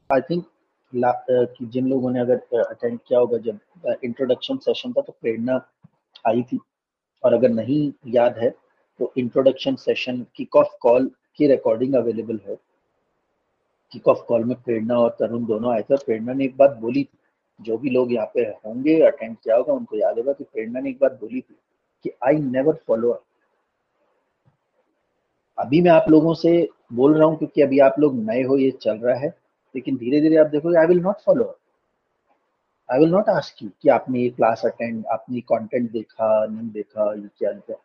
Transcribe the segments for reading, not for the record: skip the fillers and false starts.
I think कि जिन लोगों ने अगर अटेंड किया होगा जब इंट्रोडक्शन सेशन था, तो प्रेरणा आई थी। और अगर नहीं याद है तो introduction session kick off call की रिकॉर्डिंग अवेलेबल है। किक ऑफ कॉल में प्रेरणा और तरुण दोनों आए थे, और प्रेरणा ने एक बात बोली थी। जो भी लोग यहाँ पे होंगे, अटेंड किया होगा, उनको याद होगा कि प्रेरणा ने एक बात बोली थी कि आई नेवर फॉलो। अभी मैं आप लोगों से बोल रहा हूँ क्योंकि अभी आप लोग नए हो, ये चल रहा है। लेकिन धीरे धीरे आप देखोगे, आई will not follow. I will not ask you कि आपने ये क्लास अटेंड, आपने कंटेंट देखा नहीं देखा, ये क्या किया।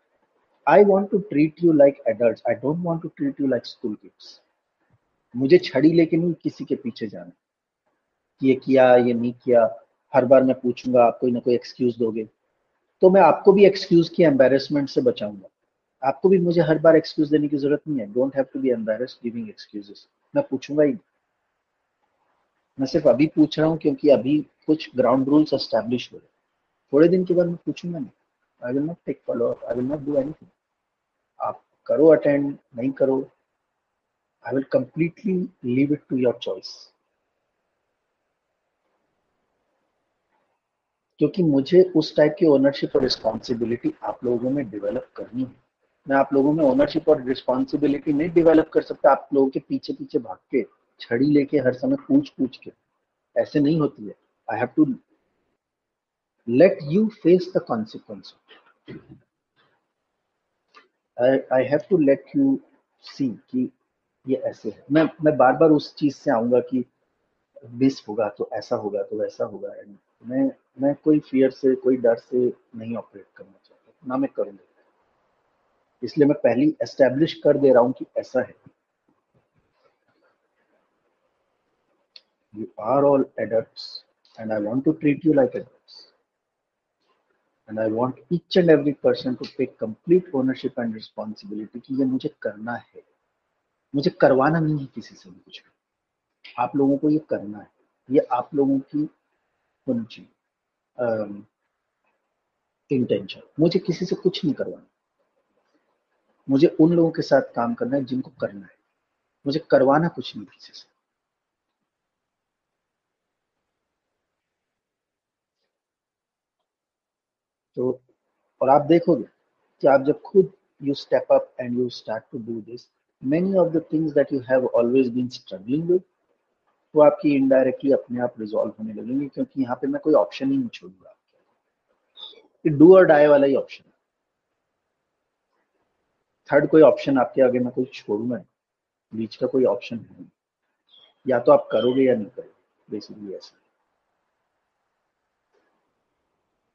I want to treat you like adult, I don't want to treat you like school kids. मुझे छड़ी लेके नहीं किसी के पीछे जाना कि ये किया ये नहीं किया। हर बार मैं पूछूंगा, आप कोई ना कोई एक्सक्यूज दोगे, तो मैं आपको भी एक्सक्यूज की एम्बेरसमेंट से बचाऊंगा। आपको भी मुझे हर बार एक्सक्यूज देने की जरूरत नहीं है। Don't have to be embarrassed giving excuses. मैं पूछूंगा ही। मैं सिर्फ अभी पूछ रहा हूँ क्योंकि अभी कुछ ग्राउंड रूल्स एस्टैब्लिश हो रहे हैं। थोड़े दिन के बाद मैं पूछूंगा नहीं। I will not take follow up, I will not do anything. आप करो अटेंड, नहीं करो, I will completely leave it to your choice. क्योंकि मुझे उस टाइप की ओनरशिप और रिस्पॉन्सिबिलिटी आप लोगों में डेवलप करनी है। मैं आप लोगों में ओनरशिप और रिस्पॉन्सिबिलिटी नहीं डेवलप कर सकता आप लोगों के पीछे पीछे भाग के, छड़ी लेके हर समय पूछ पूछ के। ऐसे नहीं होती है। I have to let you face the consequence. I have to let you see कि ये ऐसे है। मैं बार बार उस चीज से आऊंगा कि मिस होगा तो ऐसा होगा तो वैसा होगा। And मैं कोई फियर से, कोई डर से नहीं ऑपरेट करना चाहता, ना मैं करूंगा। इसलिए मैं पहली एस्टेब्लिश कर दे रहा हूँ कि ऐसा है। You are all adults and I want to treat you like adults, and I want each and every person to take complete ownership and responsibility कि ये मुझे करना है। मुझे करवाना नहीं है किसी से भी कुछ भी। आप लोगों को ये करना है। ये आप लोगों की होनी चाहिए इंटेंशन। मुझे किसी से कुछ नहीं करवाना। मुझे उन लोगों के साथ काम करना है जिनको करना है। मुझे करवाना कुछ नहीं किसी से। तो और आप देखोगे कि आप जब खुद you step up and you start to do this, many of the things that you have always been struggling with, वो आपकी इनडायरेक्टली अपने आप रिजॉल्व होने लगेंगे। क्योंकि यहाँ पे मैं कोई ऑप्शन ही नहीं छोड़ूंगा। ये डू और डाई वाला ही ऑप्शन है। थर्ड कोई ऑप्शन आपके आगे मैं कोई छोड़ूंगा नहीं। बीच का कोई ऑप्शन नहीं। या तो आप करोगे या नहीं करोगे, बेसिकली ऐसा।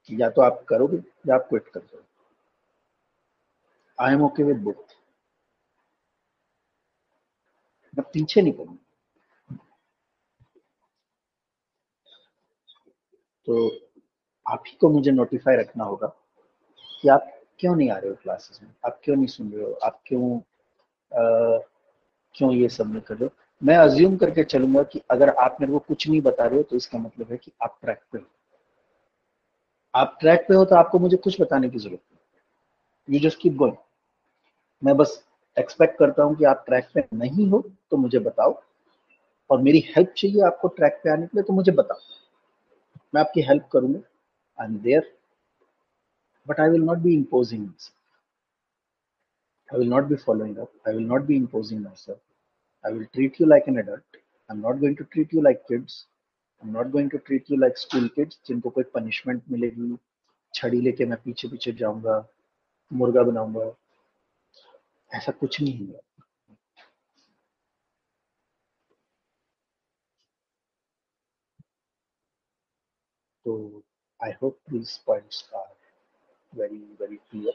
या तो आप करोगे या आप क्विट कर दोगे। I am okay with both. मैं पीछे नहीं पड़ूंगा। तो आप ही को मुझे नोटिफाई रखना होगा कि आप क्यों नहीं आ रहे हो क्लासेस में, आप क्यों नहीं सुन रहे हो, आप क्यों ये सब नहीं कर रहे हो। मैं अज्यूम करके चलूंगा कि अगर आप मेरे को कुछ नहीं बता रहे हो, तो इसका मतलब है कि आप ट्रैक पे हो। आप ट्रैक पे हो तो आपको मुझे कुछ बताने की जरूरत नहीं। You just keep going. मैं बस एक्सपेक्ट करता हूँ कि आप ट्रैक पे नहीं हो तो मुझे बताओ, और मेरी हेल्प चाहिए आपको ट्रैक पे आने के लिए तो मुझे बताओ। मैं आपकी हेल्प करूंगा। I am there, but I will not be imposing. I will not be following up. I will not be imposing myself. I will treat you like an adult. I'm not going to treat you like kids. I'm not going to treat you like school kids जिनको कोई punishment मिलेगी, छड़ी लेके मैं पीछे पीछे जाऊंगा, मुर्गा बनाऊंगा। ऐसा कुछ नहीं है। तो I hope these points are very very clear.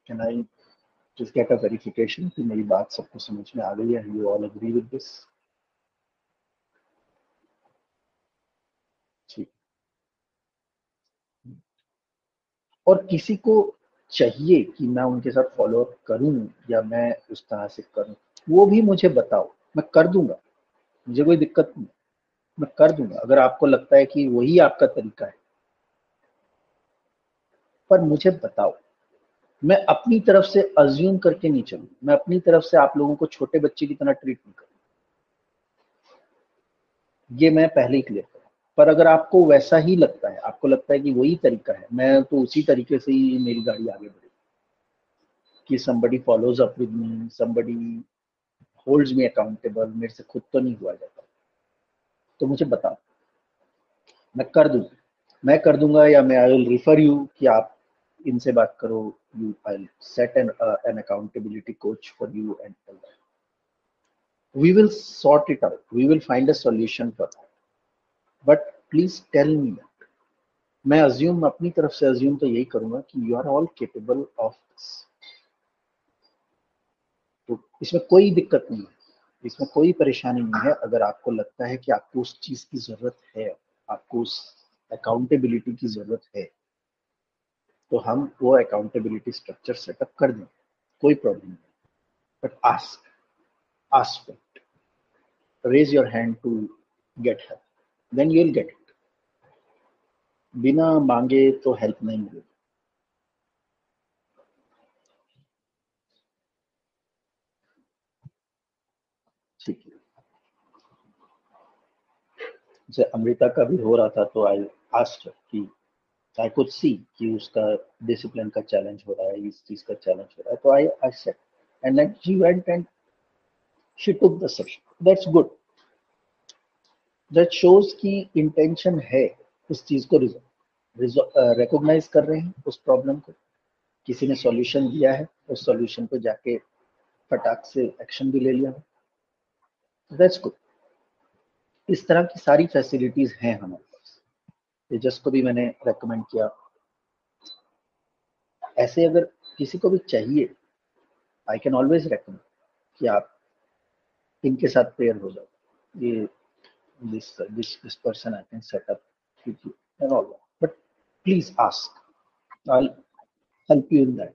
Can I just get a verification कि मेरी बात सबको समझ में आ गई है? You all agree with this? ठीक। और किसी को चाहिए कि मैं उनके साथ फॉलो अप करूं या मैं उस तरह से करूं, वो भी मुझे बताओ। मैं कर दूंगा। मुझे कोई दिक्कत नहीं। मैं कर दूंगा अगर आपको लगता है कि वही आपका तरीका है। पर मुझे बताओ। मैं अपनी तरफ से अज्यूम करके नहीं चलूँ। मैं अपनी तरफ से आप लोगों को छोटे बच्चे की तरह ट्रीट नहीं करूँ। ये मैं पहले ही क्लियर करूँ। पर अगर आपको वैसा ही लगता है, आपको लगता है कि वही तरीका है, मैं तो उसी तरीके से ही मेरी गाड़ी आगे बढ़ेगी, कि somebody follows up with me, somebody holds me accountable, मेरे से खुद तो नहीं हुआ जाता, तो मुझे बताओ, मैं कर दूंगा, या मैं आई विल रिफर यू कि आप इनसे बात करो, you I set an accountability coach for you and we will sort it out, we will find a solution for that, but please tell me that. मैं अज्यूम अपनी तरफ से assume तो यही करूंगा कि you are all capable of this, तो इसमें कोई दिक्कत नहीं है, इसमें कोई परेशानी नहीं है। अगर आपको लगता है कि आपको उस चीज की जरूरत है, आपको उस अकाउंटेबिलिटी की जरूरत है, तो हम वो अकाउंटेबिलिटी स्ट्रक्चर सेटअप कर देंगे, कोई प्रॉब्लम नहीं। But ask, ask for it, raise your hand to get help, then you will get it. बिना मांगे तो हेल्प नहीं मिलेगी। ठीक है, जैसे अमृता का भी हो रहा था, तो आई आस्क्ड कि आई कुड सी कि उसका डिसिप्लिन का चैलेंज हो रहा है, इस चीज का चैलेंज हो रहा है, तो I said, and then she went and she took the session. That's good, that shows कि इंटेंशन है उस चीज को रिकॉग्नाइज कर रहे हैं, उस प्रॉब्लम को, किसी ने सॉल्यूशन दिया है, उस सॉल्यूशन पे जाके फटाक से एक्शन भी ले लिया है, दैट्स गुड। इस तरह की सारी फैसिलिटीज हैं हमारे पास। तेजस को भी मैंने रेकमेंड किया, ऐसे अगर किसी को भी चाहिए, आई कैन ऑलवेज रेकमेंड कि आप इनके साथ पेयर हो जाओ, ये this person I can set up with you and all that, but please ask, I'll help you in that।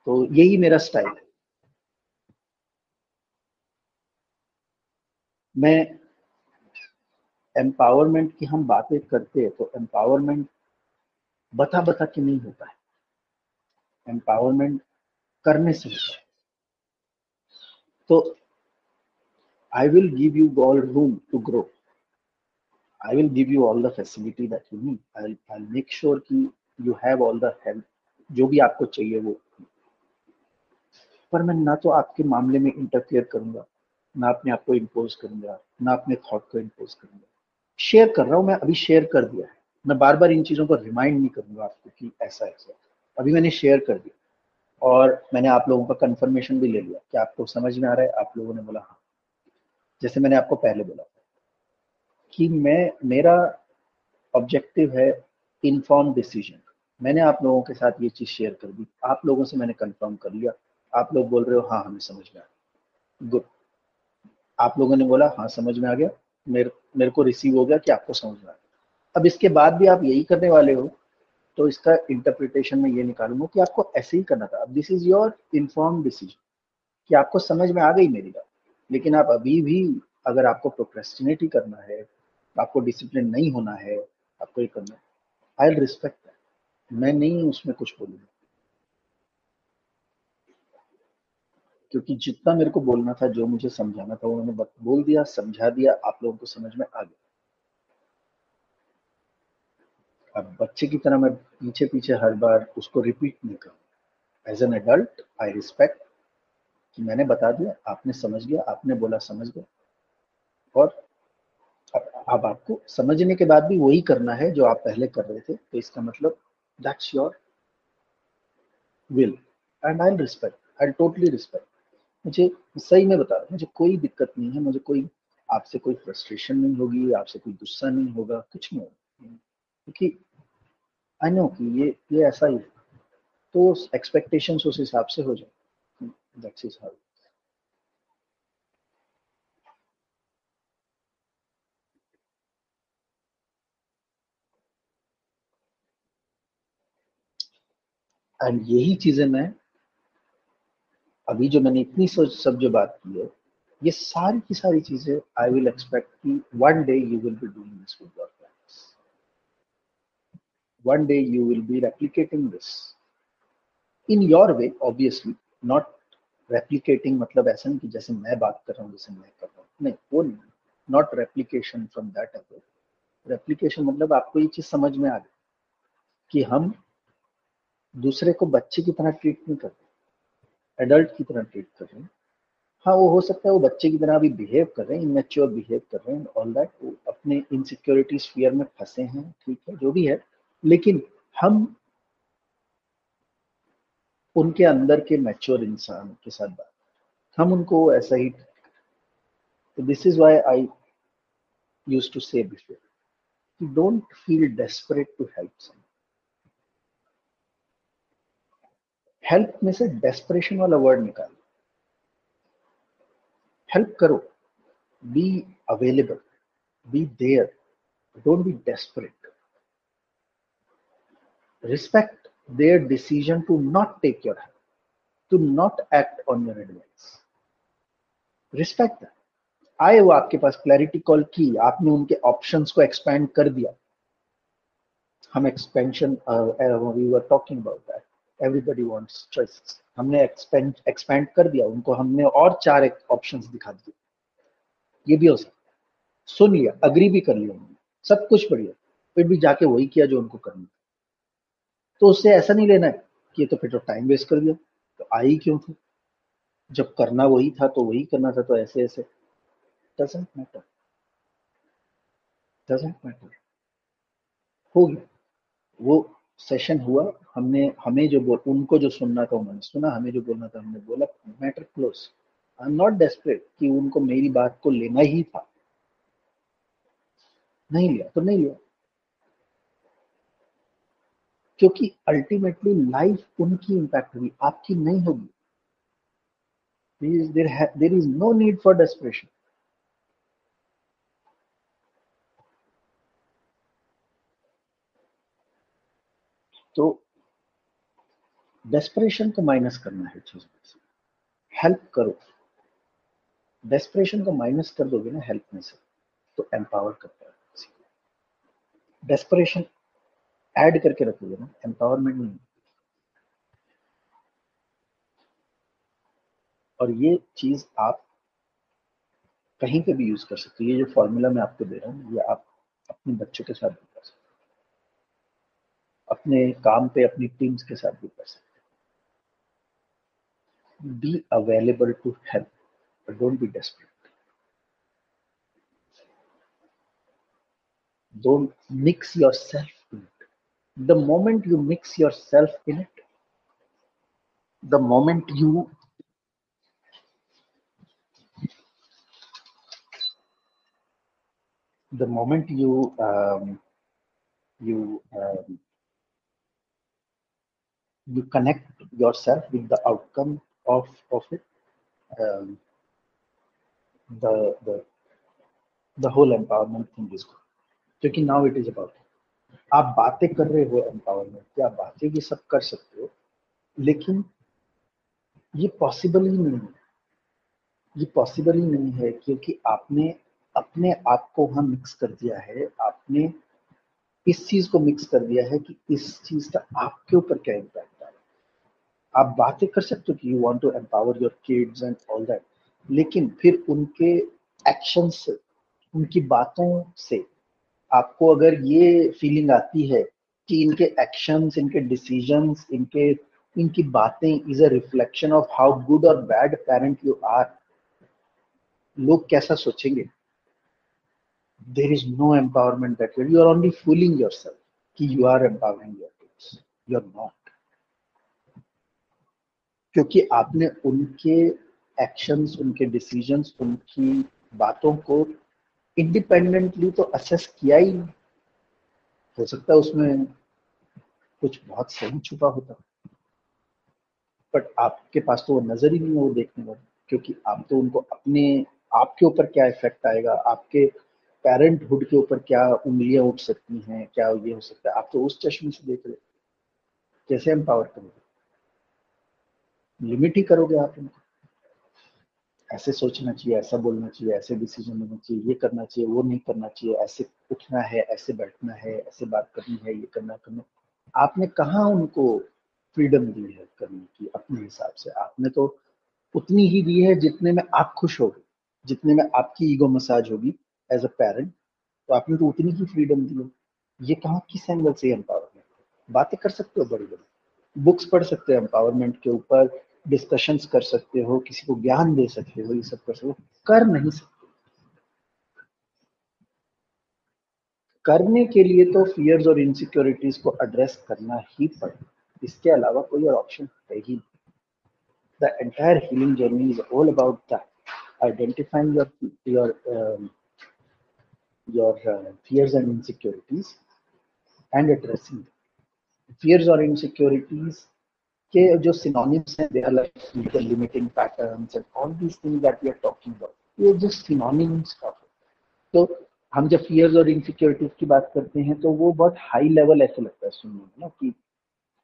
तो यही मेरा स्टाइल है। मैं एम्पावरमेंट की हम बातें करते हैं, तो एम्पावरमेंट बता बता के नहीं होता है, एम्पावरमेंट करने से होता है। तो I will give you all room to grow, I will give you all the facility that you need, I make sure कि you have all the help जो भी आपको चाहिए वो। पर मैं ना तो आपके मामले में इंटरफेयर करूंगा, ना अपने आप को इम्पोज करूंगा, ना अपने थॉट को इम्पोज करूंगा। शेयर कर रहा हूं, मैं अभी शेयर कर दिया है, मैं बार बार इन चीजों को रिमाइंड नहीं करूंगा आपको कि ऐसा ऐसा, अभी मैंने शेयर कर दिया, और मैंने आप लोगों का कंफर्मेशन भी ले लिया कि आपको समझ में आ रहा है, आप लोगों ने बोला हाँ। जैसे मैंने आपको पहले बोला कि मैं, मेरा ऑब्जेक्टिव है इन्फॉर्म डिसीजन। मैंने आप लोगों के साथ ये चीज शेयर कर दी, आप लोगों से मैंने कंफर्म कर लिया, आप लोग बोल रहे हो हाँ हमें समझ में आ गया, गुड। आप लोगों ने बोला हाँ समझ में आ गया, मेरे को रिसीव हो गया कि आपको समझ में आ गया। अब इसके बाद भी आप यही करने वाले हो, तो इसका इंटरप्रिटेशन में ये निकालूंगा कि आपको ऐसे ही करना था। अब this is your inform decision कि आपको समझ में आ गई मेरी बात, लेकिन आप अभी भी, अगर आपको प्रोक्रेस्टिनेट ही करना है, आपको डिसिप्लिन नहीं होना है, आपको ये करना है, आई विल रिस्पेक्ट दैट, मैं नहीं उसमें कुछ बोलूंगा, क्योंकि जितना मेरे को बोलना था, जो मुझे समझाना था, वो मैंने बोल दिया, समझा दिया, आप लोगों को समझ में आ गया। अब बच्चे की तरह मैं पीछे पीछे हर बार उसको रिपीट नहीं करूँ। As an adult I respect कि मैंने बता दिया, आपने समझ गया, आपने बोला समझ गया, और अब आपको समझने के बाद भी वही करना है जो आप पहले कर रहे थे, तो इसका मतलब that's your will, and I respect, I totally respect. मुझे सही में बता रहा हूं, मुझे कोई दिक्कत नहीं है, मुझे कोई आपसे कोई फ्रस्ट्रेशन नहीं होगी, आपसे कोई गुस्सा नहीं होगा, कुछ नहीं होगा, क्योंकि आई नो कि ये ऐसा ही है, तो एक्सपेक्टेशंस उस हिसाब से हो जाए, दैट्स इज हाउ। एंड यही चीजें मैं, अभी जो मैंने इतनी सोच सब जो बात की है, ये सारी की सारी चीजें आई विल एक्सपेक्ट कि one day you will be doing this with your friends, one day you will be replicating this in your way, obviously not replicating, मतलब ऐसा नहीं कि जैसे मैं बात कर रहा हूँ जैसे मैं कर रहा हूँ, नहीं वो नहीं, not replication from that upper. Replication मतलब आपको ये चीज समझ में आ गई कि हम दूसरे को बच्चे की तरह ट्रीट नहीं कर रहे, एडल्ट की तरह ट्रीट कर रहे हैं। हाँ, वो हो सकता है वो बच्चे की तरह अभी बिहेव कर रहे हैं, इमेच्योर बिहेव कर रहे हैं, ऑल दैट, वो अपने इनसिक्योरिटीज फियर में फंसे हैं, ठीक है, जो भी है, लेकिन हम उनके अंदर के मैच्योर इंसान के साथ बात, हम उनको ऐसा ही। तो this is why I used to say before, don't feel desperate to help some. Help में से डेस्परेशन वाला वर्ड निकालो। हेल्प करो, be available, be there, don't be desperate. Respect their decision to not take your help, to not act on your advice. Respect that. आए वो आपके पास, clarity call की, आपने उनके ऑप्शंस को एक्सपैंड कर दिया। हम expansion, we were talking about that, everybody wants choices, हमने एक्सपैंड कर दिया उनको, हमने और चार एक ऑप्शंस दिखा दिए। ये भी हो सकता है, सुन लिया, अग्री भी कर लिया उन्होंने, सब कुछ बढ़िया, फिर भी जाके वही किया जो उनको करना। तो उससे ऐसा नहीं लेना है कि ये तो फिर तो टाइम वेस्ट कर दिया, तो आई क्यों थी, जब करना वही था तो वही करना था, तो ऐसे ऐसे। Doesn't matter, doesn't matter. हो गया वो सेशन हुआ, हमने, हमें जो बोल, उनको जो सुनना था उन्होंने सुना, हमें जो बोलना था हमने बोला, matter close. I am not desperate कि उनको मेरी बात को लेना ही था, नहीं लिया तो नहीं लिया, क्योंकि अल्टीमेटली लाइफ उनकी इंपैक्ट हुई, आपकी नहीं होगी। There is no need for desperation. तो डेस्परेशन को माइनस करना है चीजों से, हेल्प करो। डेस्परेशन को माइनस कर दोगे ना हेल्प में से, तो एम्पावर करता है। डेस्परेशन ऐड करके रखोगे ना, एम्पावरमेंट नहीं। और ये चीज आप कहीं पे भी यूज कर सकते हो, ये जो फॉर्मूला मैं आपको दे रहा हूँ, ये आप अपने बच्चों के साथ भी कर सकते हो, अपने काम पे अपनी टीम्स के साथ भी कर सकते हो। Be available to help, but don't be desperate. Don't mix yourself in it. The moment you mix yourself in it, the moment you, the moment you you connect yourself with the outcome of it, um, the the whole empowerment thing is good, क्योंकि now it is about, आप बातें कर रहे हो empowerment की, आप बातें भी सब कर सकते हो, लेकिन ये पॉसिबल ही नहीं है, ये पॉसिबल ही नहीं है, क्योंकि आपने अपने आप को वहां मिक्स कर दिया है, आपने इस चीज को मिक्स कर दिया है कि इस चीज का आपके ऊपर क्या इम्पैक्ट है। आप बातें कर सकते हो कि you want to empower your kids and all that, लेकिन फिर उनके एक्शन से, उनकी बातों से आपको अगर ये फीलिंग आती है कि इनके एक्शंस, इनके डिसीजंस, इनके इनकी बातें is a reflection of how good और बैड पेरेंट यू आर, लोग कैसा सोचेंगे। There is no empowerment that you are only fooling yourself कि you are empowering your kids, you are not. क्योंकि आपने उनके एक्शंस, उनके डिसीजंस, उनकी बातों को इंडिपेंडेंटली तो असेस किया ही नहीं। हो सकता है उसमें कुछ बहुत सही छुपा होता, बट आपके पास तो वो नजर ही नहीं है वो देखने वाली, क्योंकि आप तो उनको अपने, आपके ऊपर क्या इफेक्ट आएगा, आपके पेरेंटहुड के ऊपर क्या उंगलियां उठ सकती हैं, क्या ये हो सकता है, आप तो उस चश्मे से देख रहे हो। कैसे एम्पावर करोगे, लिमिट ही करोगे आप उनको। ऐसे सोचना चाहिए, ऐसा बोलना चाहिए, ऐसे डिसीजन लेना चाहिए, ये करना चाहिए, वो नहीं करना चाहिए, ऐसे उठना है, ऐसे बैठना है, ऐसे बात करनी है, ये करना करना। आपने कहाँ उनको फ्रीडम दी है करने की अपने हिसाब से, आपने तो उतनी ही दी है जितने में आप खुश होगे, जितने में आपकी ईगो मसाज होगी, एज अ पेरेंट, तो आपने तो उतनी ही फ्रीडम दी है। ये कहाँ किस एंगल से एम्पावरमेंट? बातें कर सकते हो बड़ी बड़ी, बुक्स पढ़ सकते हो एम्पावरमेंट के ऊपर, डिस्कशंस कर सकते हो, किसी को ज्ञान दे सकते हो, ये सब कर सकते हो, कर नहीं सकते। करने के लिए तो फियर्स और इनसिक्योरिटीज को एड्रेस करना ही पड़ेगा, इसके अलावा कोई और ऑप्शन है ही नहीं। The entire healing journey is all about that, identifying your fears and insecurities and addressing them. Fears और insecurities के जो synonyms हैं, they are like the limiting patterns and all these things that we are talking about, ये just synonyms का। तो हम जब fears और insecurities की बात करते हैं तो वो बहुत हाई लेवल ऐसे लगता है सुनने में ना, कि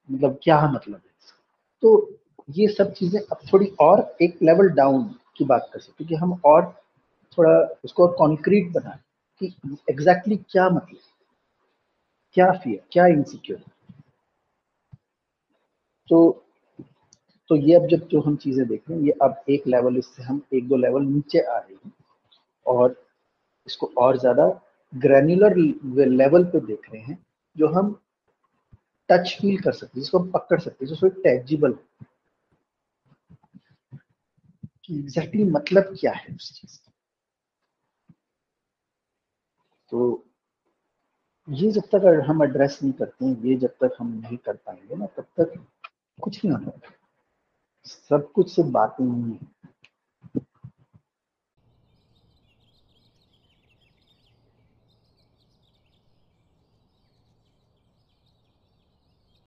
मतलब क्या मतलब है इसका? तो ये सब चीजें अब थोड़ी और एक लेवल डाउन की बात कर सकते हैं, कि हम और थोड़ा उसको कॉन्क्रीट बनाएं कि एग्जैक्टली exactly क्या मतलब, क्या फियर, क्या इनसिक्योर। तो तो ये अब जब जो हम चीजें देख रहे हैं, ये अब एक लेवल, इससे हम एक दो लेवल नीचे आ रही हैं, और इसको और ज्यादा ग्रैन्युलर लेवल पे देख रहे हैं, जो हम टच फील कर सकते हैं, जिसको हम पकड़ सकते हैं, जो टेजिबल, कि एग्जैक्टली मतलब क्या है उस चीज का। तो ये जब तक हम एड्रेस नहीं करते हैं, ये जब तक हम नहीं कर पाएंगे ना, तब तक कुछ नहीं होता। सब कुछ सिर्फ बातें नहीं है,